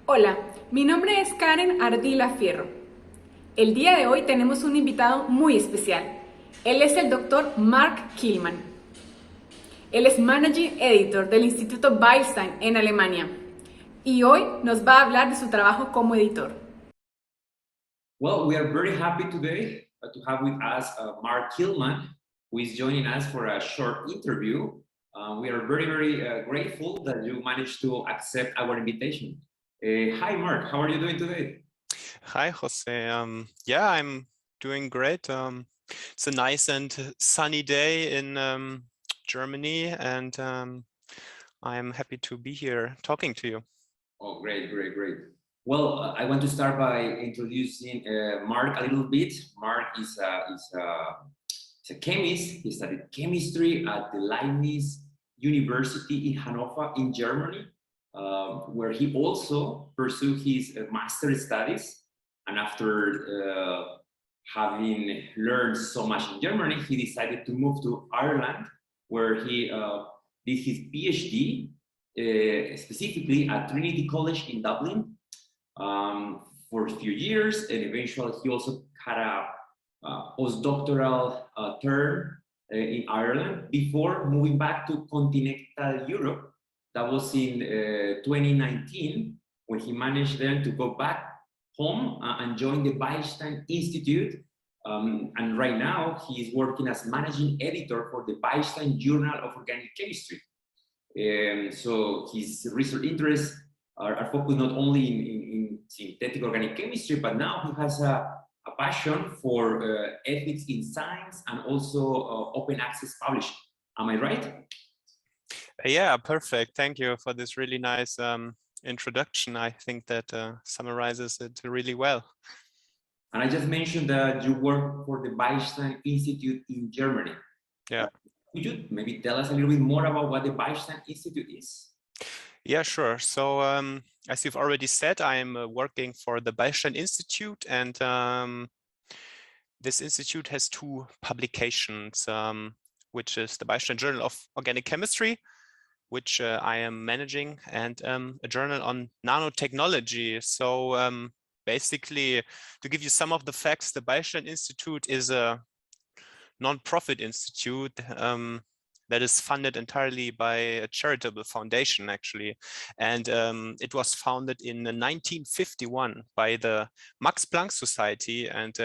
Hola, mi nombre es Karen Ardila Fierro. El día de hoy tenemos un invitado muy especial. Él es el doctor Marc Kielmann. Él es Managing Editor del Instituto Beilstein en Alemania y hoy nos va a hablar de su trabajo como editor. Well, we are very happy today to have with us Marc Kielmann, who is joining us for a short interview. We are very grateful that you managed to accept our invitation. Hi, Marc. How are you doing today? Hi, Jose. Yeah, I'm doing great. It's a nice and sunny day in Germany, and I'm happy to be here talking to you. Oh, great. Well, I want to start by introducing Marc a little bit. Marc is a chemist. He studied chemistry at the Leibniz University in Hanover in Germany, where he also pursued his master's studies. And after having learned so much in Germany, he decided to move to Ireland, where he did his PhD, specifically at Trinity College in Dublin, for a few years, and eventually he also had a postdoctoral term in Ireland before moving back to continental Europe. That was in 2019, when he managed then to go back home and join the Beilstein Institute. And right now he is working as managing editor for the Beilstein Journal of Organic Chemistry. So his research interests are focused not only in synthetic organic chemistry, but now he has a passion for ethics in science and also open access publishing. Am I right? Yeah, perfect. Thank you for this really nice introduction. I think that summarizes it really well. And I just mentioned that you work for the Beilstein Institute in Germany. Yeah. Could you maybe tell us a little bit more about what the Beilstein Institute is? Yeah, sure. So as you've already said, I'm working for the Beilstein Institute, and this institute has two publications, which is the Beilstein Journal of Organic Chemistry, which I am managing, and a journal on nanotechnology. So basically, to give you some of the facts, the Beilstein Institute is a non-profit institute that is funded entirely by a charitable foundation, actually. And it was founded in 1951 by the Max Planck Society. And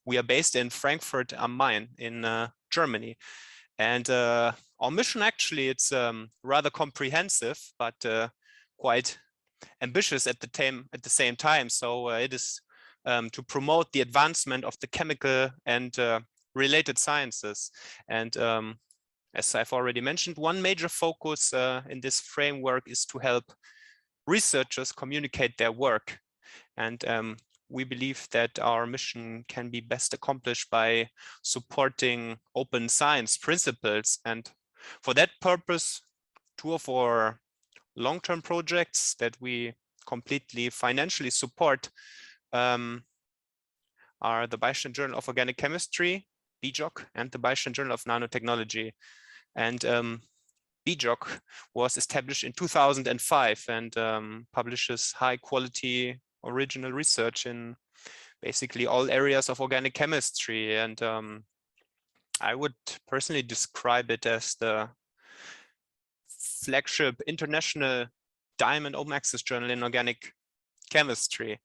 we are based in Frankfurt am Main in Germany. And our mission, actually, it's rather comprehensive, but quite ambitious at the same time. So it is to promote the advancement of the chemical and related sciences. And as I've already mentioned, one major focus in this framework is to help researchers communicate their work. And we believe that our mission can be best accomplished by supporting open science principles. And for that purpose, two of our long-term projects that we completely financially support are the Beilstein Journal of Organic Chemistry, BJOC, and the Beilstein Journal of Nanotechnology. And BJOC was established in 2005 and publishes high-quality original research in basically all areas of organic chemistry. And I would personally describe it as the flagship international diamond open access journal in organic chemistry.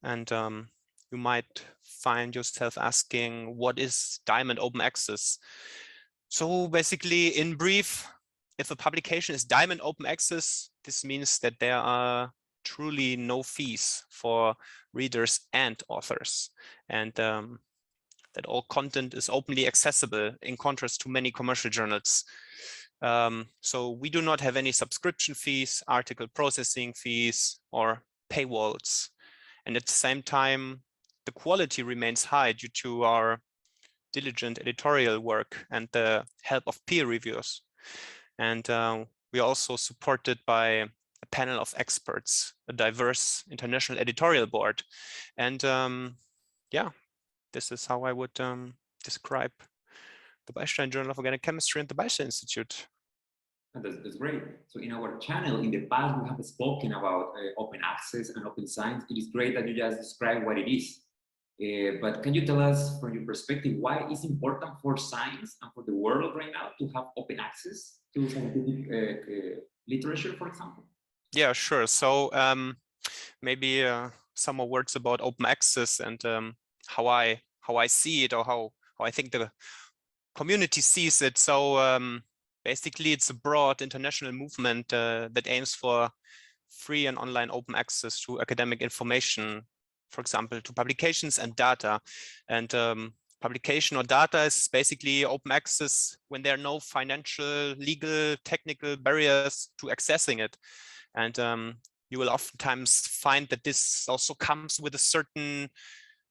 And you might find yourself asking, what is diamond open access? So basically, in brief, if a publication is diamond open access, this means that there are truly no fees for readers and authors, and that all content is openly accessible, in contrast to many commercial journals. So we do not have any subscription fees, article processing fees, or paywalls. And at the same time, the quality remains high due to our diligent editorial work and the help of peer reviewers. And we are also supported by a panel of experts, a diverse international editorial board. And yeah, this is how I would describe the Beilstein Journal of Organic Chemistry and the Beilstein Institute. That's great. So in our channel, in the past, we have spoken about open access and open science. It is great that you just described what it is. But can you tell us from your perspective, why it's important for science and for the world right now to have open access to scientific literature, for example? Yeah, sure. So maybe some more words about open access and how I see it, or how I think the community sees it. So basically, it's a broad international movement that aims for free and online open access to academic information, for example, to publications and data. And publication or data is basically open access when there are no financial, legal, technical barriers to accessing it. And you will oftentimes find that this also comes with a certain,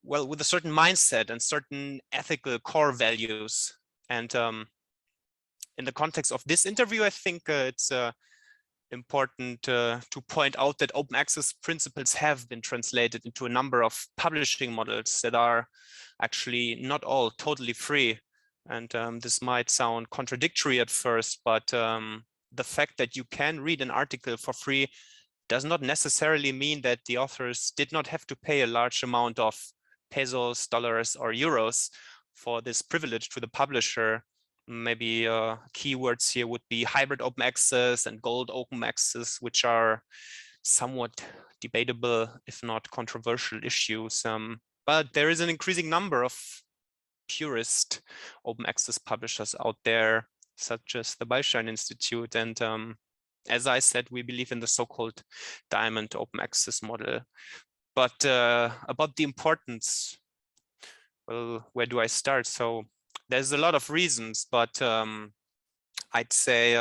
with a certain mindset and certain ethical core values. And in the context of this interview, I think it's important to point out that open access principles have been translated into a number of publishing models that are actually not all totally free. And this might sound contradictory at first, but the fact that you can read an article for free does not necessarily mean that the authors did not have to pay a large amount of pesos, dollars, or euros for this privilege to the publisher. Maybe keywords here would be hybrid open access and gold open access, which are somewhat debatable, if not controversial issues. But there is an increasing number of purist open access publishers out there, such as the Beilstein Institute. And as I said, we believe in the so-called diamond open access model. But about the importance, well, where do I start? So there's a lot of reasons, but I'd say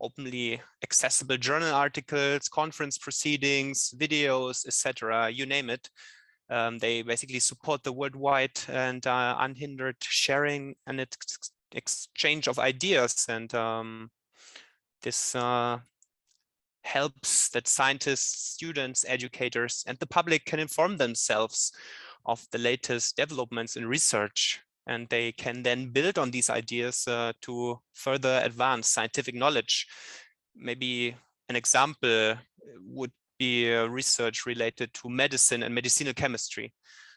openly accessible journal articles, conference proceedings, videos, etc., you name it. They basically support the worldwide and unhindered sharing and exchange of ideas. And this helps that scientists, students, educators, and the public can inform themselves of the latest developments in research. And they can then build on these ideas to further advance scientific knowledge. Maybe an example would be research related to medicine and medicinal chemistry.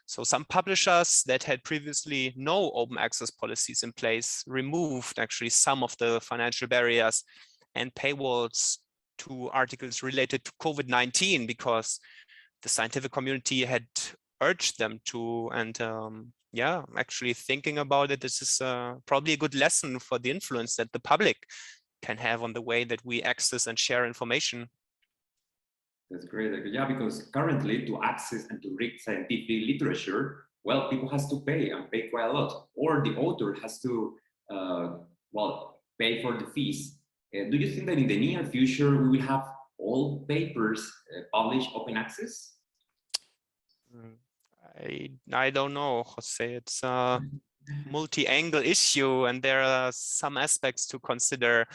So some publishers that had previously no open access policies in place removed actually some of the financial barriers and paywalls to articles related to COVID-19 because the scientific community had urged them to. And yeah, actually thinking about it, this is probably a good lesson for the influence that the public can have on the way that we access and share information. That's great. Yeah, because currently to access and to read scientific literature, well, people has to pay and pay quite a lot, or the author has to, well, pay for the fees. Do you think that in the near future we will have all papers published open access? I don't know, Jose. It's a multi-angle issue, and there are some aspects to consider,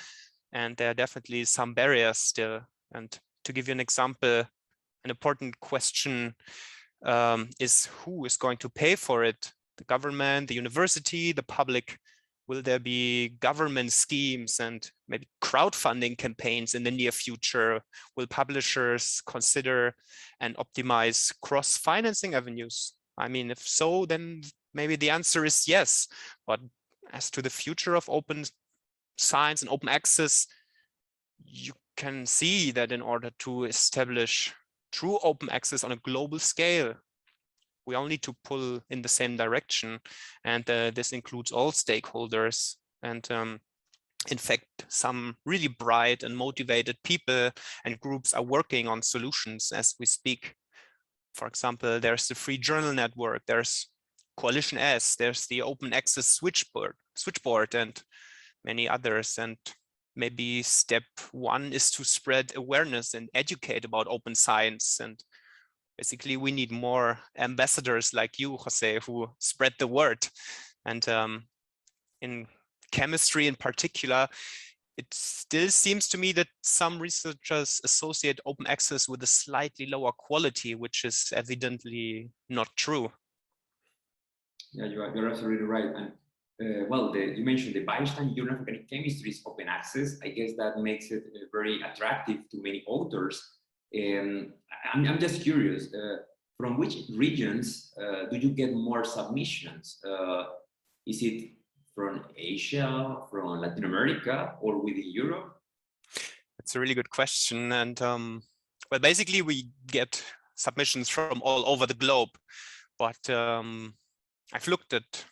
and there are definitely some barriers still. And to give you an example, an important question is who is going to pay for it? The government, the university, the public? Will there be government schemes and maybe crowdfunding campaigns in the near future? Will publishers consider and optimize cross-financing avenues? I mean, if so, then maybe the answer is yes. But as to the future of open science and open access, you can see that in order to establish true open access on a global scale, we all need to pull in the same direction. And this includes all stakeholders. And in fact, some really bright and motivated people and groups are working on solutions as we speak. For example, there's the Free Journal Network, there's Coalition S, there's the Open Access Switchboard, and many others. And maybe step one is to spread awareness and educate about open science. And basically, we need more ambassadors like you, Jose, who spread the word. And in chemistry in particular, it still seems to me that some researchers associate open access with a slightly lower quality, which is evidently not true. Yeah, you're absolutely right. And well, you mentioned the Beilstein Journal of Organic Chemistry is open access. I guess that makes it very attractive to many authors. I'm just curious, from which regions do you get more submissions? Is it from Asia, from Latin America, or within Europe? It's a really good question. And well, basically, we get submissions from all over the globe. But I've looked at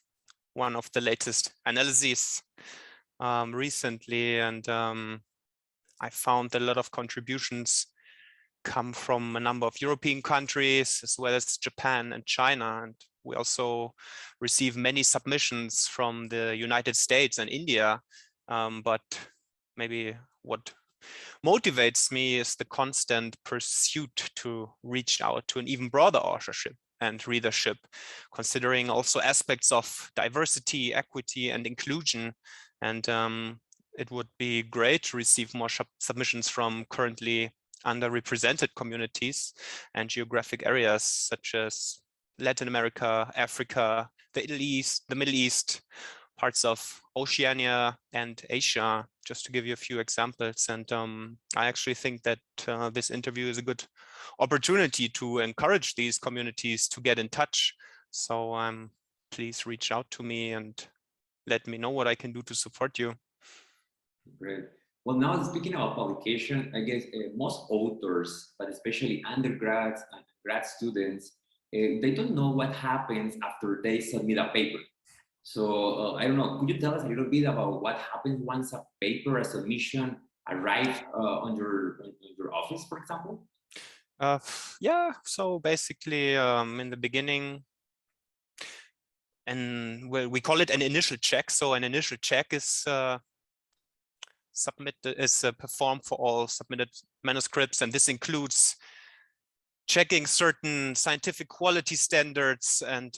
one of the latest analyses recently, and I found a lot of contributions come from a number of European countries, as well as Japan and China. And we also receive many submissions from the United States and India. But maybe what motivates me is the constant pursuit to reach out to an even broader authorship and readership, considering also aspects of diversity, equity, and inclusion. And it would be great to receive more submissions from currently underrepresented communities and geographic areas such as Latin America, Africa, the Middle East, parts of Oceania and Asia, just to give you a few examples. And I actually think that this interview is a good opportunity to encourage these communities to get in touch. So please reach out to me and let me know what I can do to support you. Great. Well, now speaking about publication, I guess most authors, but especially undergrads and grad students, they don't know what happens after they submit a paper. So I don't know, could you tell us a little bit about what happens once a paper, a submission arrives on your office, for example? Yeah, so basically in the beginning, and well, we call it an initial check. So an initial check is performed for all submitted manuscripts, and this includes checking certain scientific quality standards. And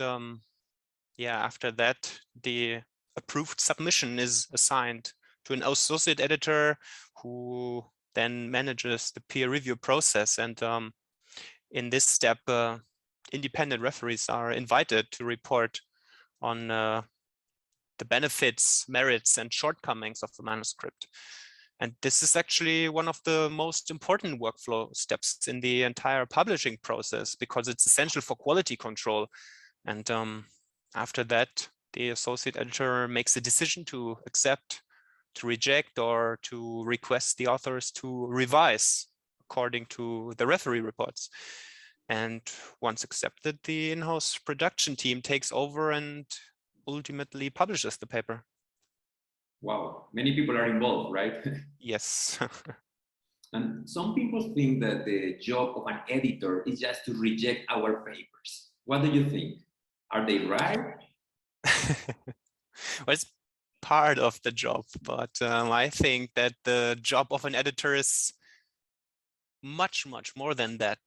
yeah, after that, the approved submission is assigned to an associate editor who then manages the peer review process. And in this step, independent referees are invited to report on the benefits, merits, and shortcomings of the manuscript. And this is actually one of the most important workflow steps in the entire publishing process, because it's essential for quality control. And after that, the associate editor makes a decision to accept, to reject, or to request the authors to revise according to the referee reports. And once accepted, the in-house production team takes over and ultimately publishes the paper. Wow, many people are involved, right? Yes. And some people think that the job of an editor is just to reject our papers. What do you think? Are they right? Well, it's part of the job, but I think that the job of an editor is much, much more than that.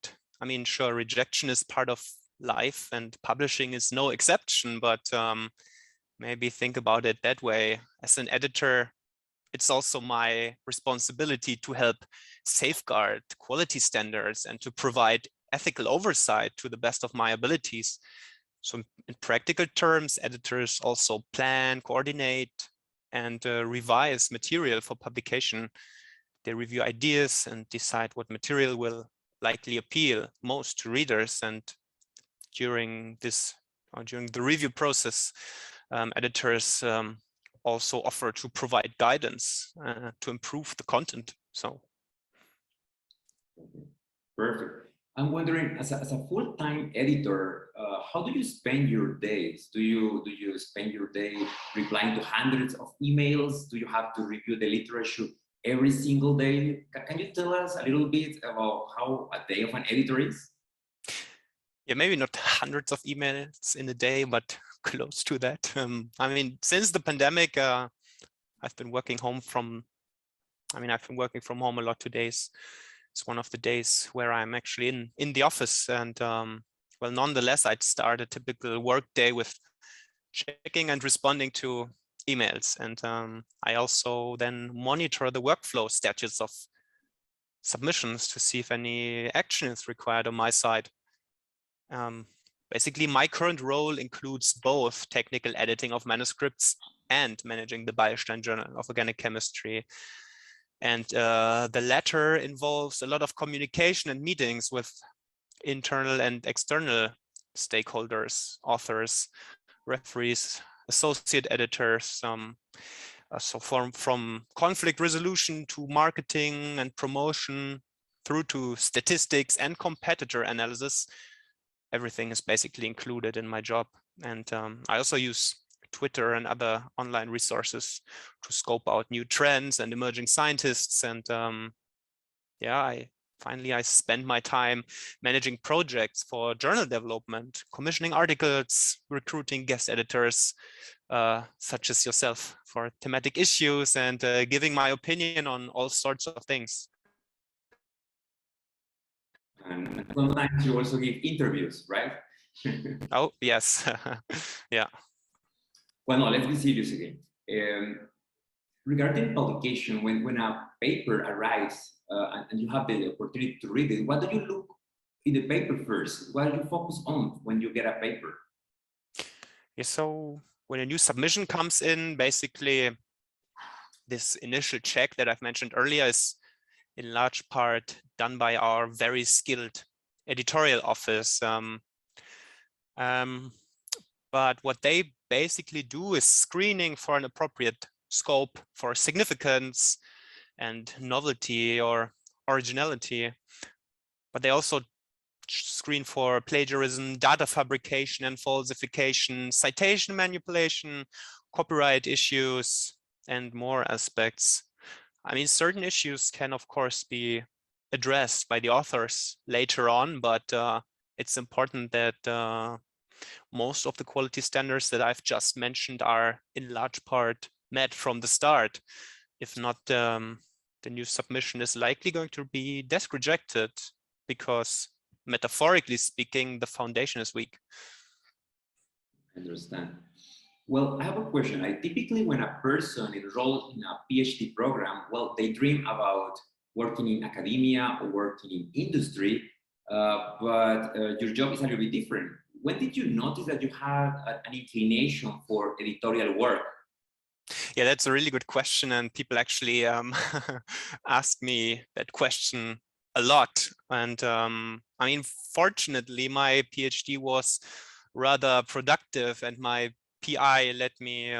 I mean, sure, rejection is part of life and publishing is no exception, but maybe think about it that way. As an editor, it's also my responsibility to help safeguard quality standards and to provide ethical oversight to the best of my abilities. So in practical terms, editors also plan, coordinate, and revise material for publication. They review ideas and decide what material will likely appeal most to readers. And during the review process, editors also offer to provide guidance to improve the content. So, perfect. I'm wondering, as a full-time editor, how do you spend your days? Do you spend your day replying to hundreds of emails? Do you have to review the literature every single day? Can you tell us a little bit about how a day of an editor is? Yeah, maybe not hundreds of emails in a day, but close to that. I mean, since the pandemic, I've been working from home a lot today. It's one of the days where I'm actually in the office. And well, nonetheless, I'd start a typical work day with checking and responding to emails. And I also then monitor the workflow status of submissions to see if any action is required on my side. basically my current role includes both technical editing of manuscripts and managing the Beilstein Journal of Organic Chemistry. And the latter involves a lot of communication and meetings with internal and external stakeholders, authors, referees, associate editors, so from conflict resolution to marketing and promotion through to statistics and competitor analysis. Everything is basically included in my job. And I also use Twitter and other online resources to scope out new trends and emerging scientists. And yeah, I spend my time managing projects for journal development, commissioning articles, recruiting guest editors, such as yourself, for thematic issues, and giving my opinion on all sorts of things. And sometimes you also give interviews, right? Oh, yes. Yeah. Well, no, let's be serious again. Regarding publication, when a paper arrives and you have the opportunity to read it, what do you look in the paper first? What do you focus on when you get a paper? Yeah, so when a new submission comes in, basically this initial check that I've mentioned earlier is in large part done by our very skilled editorial office. But what they basically do is screening for an appropriate scope, for significance and novelty or originality. But they also screen for plagiarism, data fabrication and falsification, citation manipulation, copyright issues, and more aspects. I mean, certain issues can, of course, be addressed by the authors later on, but it's important that most of the quality standards that I've just mentioned are in large part met from the start. If not, the new submission is likely going to be desk rejected because, metaphorically speaking, the foundation is weak. I understand. Well, I have a question. Typically, when a person enrolls in a PhD program, well, they dream about working in academia or working in industry, but your job is a little bit different. When did you notice that you had an inclination for editorial work? Yeah, that's a really good question, and people actually ask me that question a lot. And I mean, fortunately, my PhD was rather productive, and my PI let me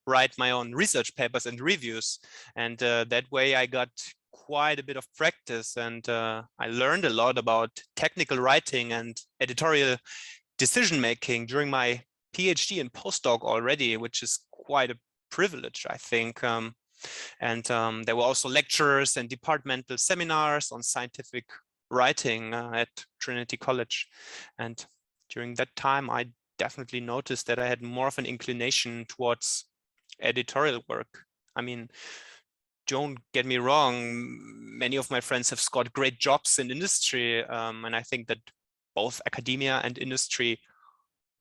write my own research papers and reviews. And that way I got quite a bit of practice, and I learned a lot about technical writing and editorial decision-making during my PhD and postdoc already, which is quite a privilege, I think. There were also lectures and departmental seminars on scientific writing at Trinity College. And during that time, I definitely noticed that I had more of an inclination towards editorial work. I mean, don't get me wrong, many of my friends have scored great jobs in industry, and I think that both academia and industry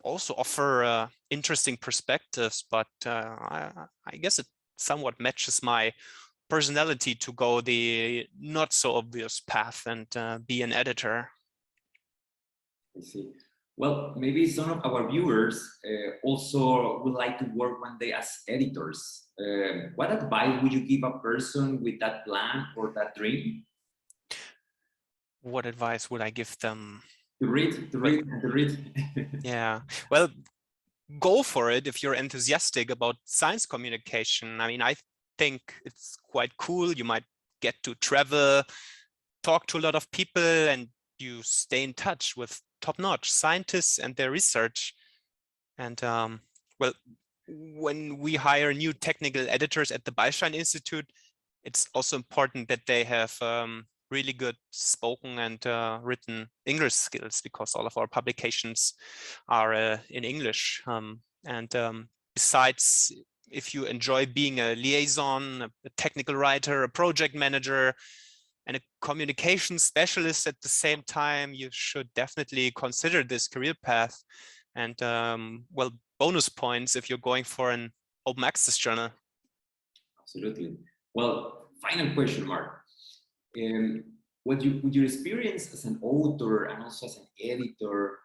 also offer interesting perspectives, but I guess it somewhat matches my personality to go the not so obvious path and be an editor. I see. Well, maybe some of our viewers also would like to work one day as editors. What advice would you give a person with that plan or that dream? What advice would I give them? To read, and to read. Yeah, well, go for it if you're enthusiastic about science communication. I mean, I think it's quite cool. You might get to travel, talk to a lot of people, and you stay in touch with top-notch scientists and their research. And well, when we hire new technical editors at the Beilstein Institute, it's also important that they have really good spoken and written English skills, because all of our publications are in English. Besides, if you enjoy being a liaison, a technical writer, a project manager, and a communication specialist at the same time, you should definitely consider this career path. And well, bonus points if you're going for an open access journal. Absolutely. Well, final question, Mark. With your experience as an author and also as an editor,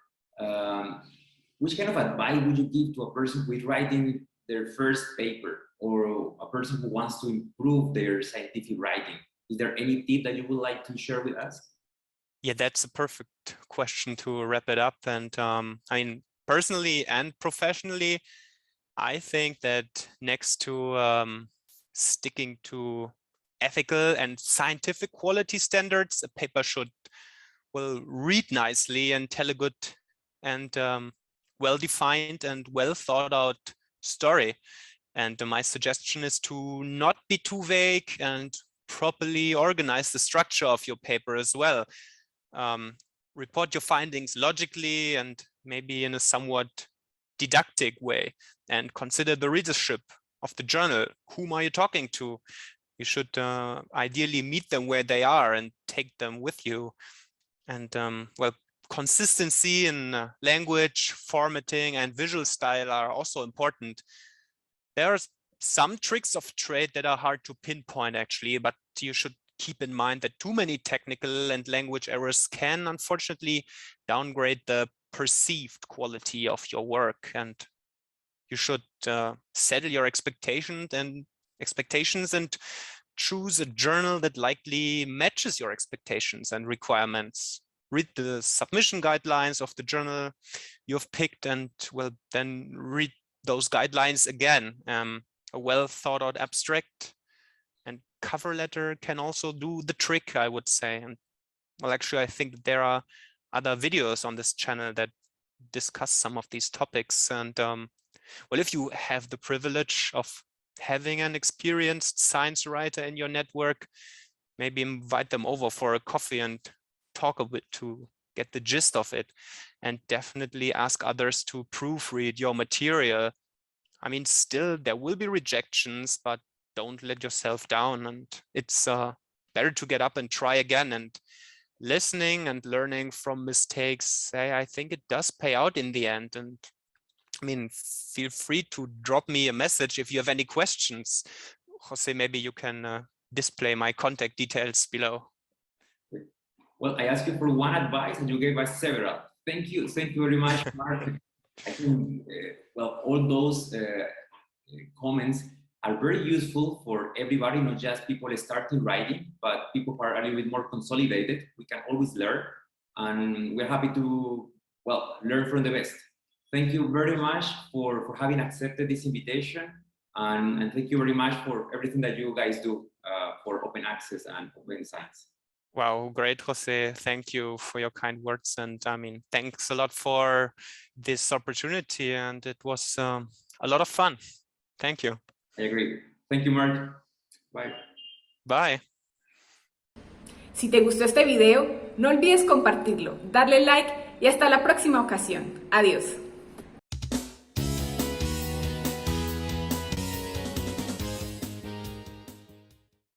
which kind of advice would you give to a person who is writing their first paper, or a person who wants to improve their scientific writing? Is there any tip that you would like to share with us? Yeah, that's a perfect question to wrap it up. And I mean, personally and professionally, I think that next to sticking to ethical and scientific quality standards, a paper should read nicely and tell a good and well-defined and well-thought-out story. And my suggestion is to not be too vague and properly organize the structure of your paper as well. Report your findings logically and maybe in a somewhat didactic way, and consider the readership of the journal. Whom are you talking to? You should ideally meet them where they are and take them with you. And consistency in language, formatting, and visual style are also important. There are some tricks of trade that are hard to pinpoint actually, but you should keep in mind that too many technical and language errors can unfortunately downgrade the perceived quality of your work. And you should settle your expectations and choose a journal that likely matches your expectations and requirements. Read the submission guidelines of the journal you've picked, and then read those guidelines again. A well thought out abstract and cover letter can also do the trick, I would say. And actually, I think there are other videos on this channel that discuss some of these topics. And if you have the privilege of having an experienced science writer in your network, maybe invite them over for a coffee and talk a bit to get the gist of it, and definitely ask others to proofread your material. I mean, still there will be rejections, but don't let yourself down. And it's better to get up and try again. And listening and learning from mistakes, I think it does pay out in the end. And I mean, feel free to drop me a message if you have any questions. Jose, maybe you can display my contact details below. Well, I asked you for one advice and you gave us several. Thank you very much, Mark. I think, all those comments are very useful for everybody, not just people starting writing, but people who are a little bit more consolidated. We can always learn, and we're happy to, learn from the best. Thank you very much for having accepted this invitation, and thank you very much for everything that you guys do for open access and open science. Wow, great, Jose. Thank you for your kind words. And I mean, thanks a lot for this opportunity. And it was a lot of fun. Thank you. I agree. Thank you, Mark. Bye. Bye. Si te gustó este video, no olvides compartirlo, darle like y hasta la próxima ocasión. Adiós.